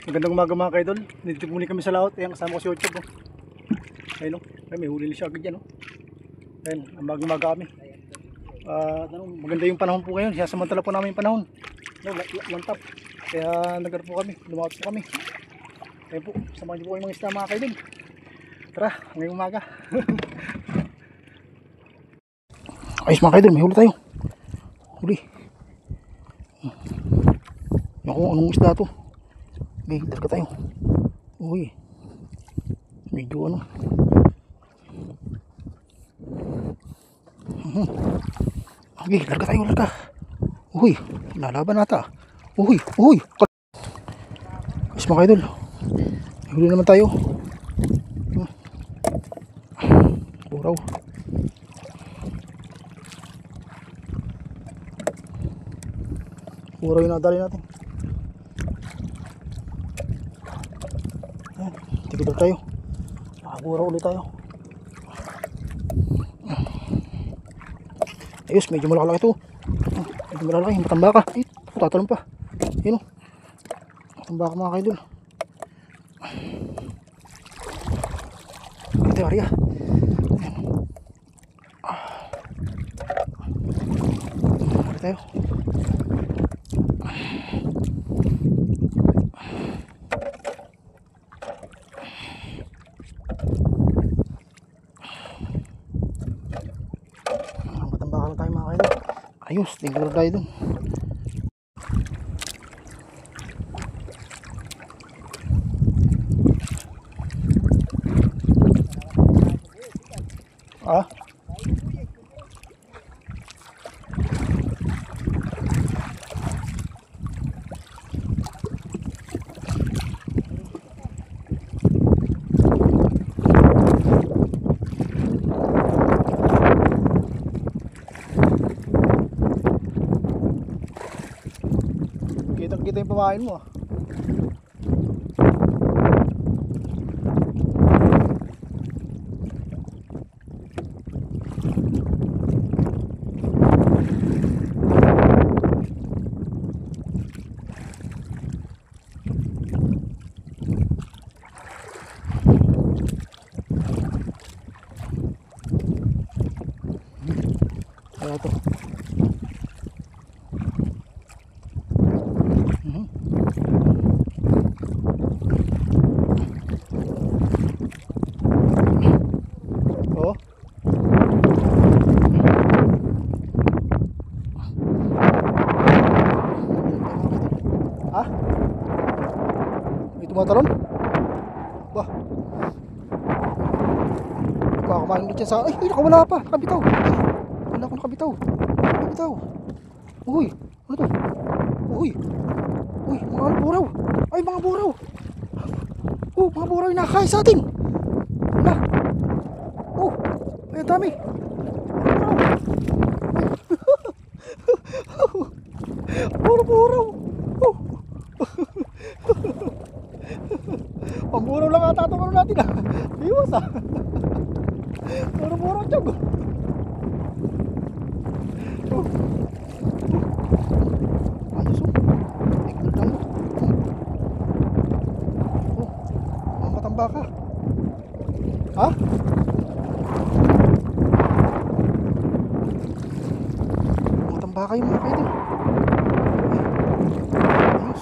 Magandang umaga mga kaidol. Nandito muli kami sa laot. Ayan, kasama ko si Ochog. Ayun o. Ay, may huli na siya agad yan o. Ayan, umaga kami. Maganda yung panahon po ngayon. Samantala po namin yung panahon. Lantap. Kaya nagkaroon po kami. Lumakot po kami. Ayan po. Samahan niyo po kayo mga isda mga kaidol. Tara, ngayong umaga. Ayos mga kaidol, may huli tayo. Huli. Naku, anong isda to? Okay, darga tayo. Uy. Medyo ano. Okay, larga tayo, larga. Uy, lalaban nata. Uy. Ayos mga kaidol. Huli naman tayo. Buraw. Buraw yung nadali natin. Tigil tayo. Nakabura ulit tayo. Ayos, medyo malaki ito. Medyo malaki, matambaka. Ay, tatalon pa. Ayun o. Matambaka mga kaidol. Ito yung area. Mari tayo. Matambaka lang tayo mga kaidol. Ayos, tingnan tayo dun. Kita yung pamain mo. Ayan ito. Tumatalon? Bah. Kumain ulit siya sa... Ay, nakawala pa. Nakabitaw. Wala akong nakabitaw. Nakabitaw. Uy, ano to? Uy, mga buraw. Ay, mga buraw. Oh, mga buraw yung nakakain sa atin. Wala. Oh, ay, dami. Buraw. Oh. Pamburaw lang ata itong ano natin ah. Iwas ah. Puro tiyog. Ayos oh. Ignore lang mo. Oh, mga matambaka. Ha? Matambaka yung mga pwede. Ayos.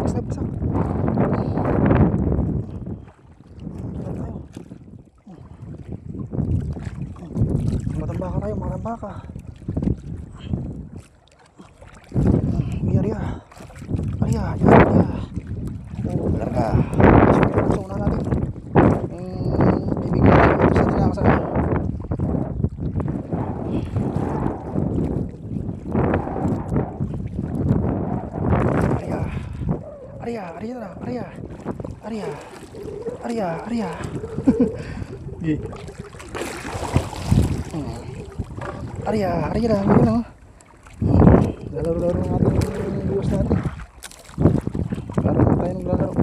Basta. Matambaka. Area. Oh, larga. So, una natin. Bibigyan natin ito sa tinakasan. Area. Okay. Area na, yun o. Lalaro-laro natin yung buwas natin. Laro na tayo ng lalaro.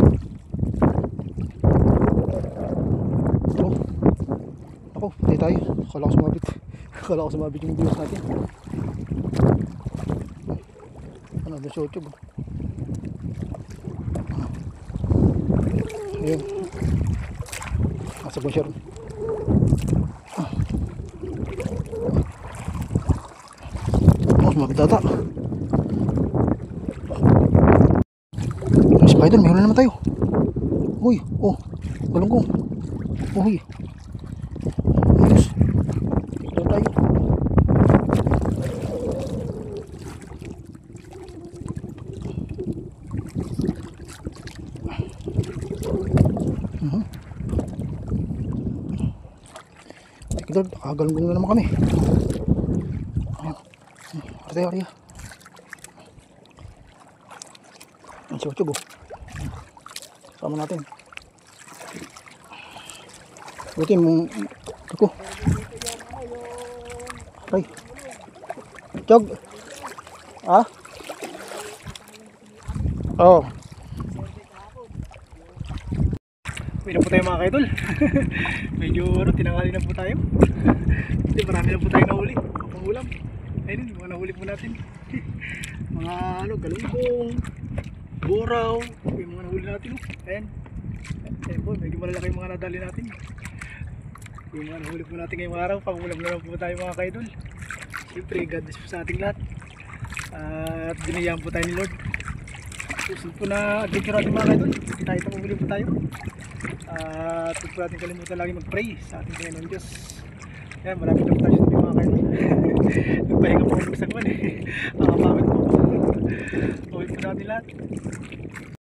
Ako, patay tayo. Akala ko sumabit yung buwas natin. Ano, doon sa YouTube. Ayun. Nasa bunsyar. Oh, magdata. Spider, may huli naman tayo. Uy, oh, galunggong. Uy. Ayos. Doon tayo. Lord, nakagalunggong na naman kami. Ayan. Arya, arya. Ang siyo-tiyog, oh. Sama natin. Buti mong ako. Ay. Tiyog. Ah? Oo. Uwi na po tayo mga kaidol. Medyo tinangali na po tayo. Kasi marami na po tayo nahuli. Pang ulam. Ayun, mga nahuli po natin. Mga galunggong, buraw, yung mga nahuli natin. Ayan. Ayan po, medyo malalaki yung mga nadali natin. Yung mga nahuli po natin ngayong araw. Pang ulam na lang po tayo mga kaidol. Siyempre, God bless po sa ating lahat. At binayaan po tayo ni Lord. Susunod po na adventure natin mga kaidol. Kahit na mabuli po tayo. At huwag po natin kalimutan lagi mag-pray sa ating Panginoon Diyos. Ayan, maraming tayo sa mga kaidol. Nagpahinga po kami sa kwan eh. Makapamit po. Okay po natin lahat.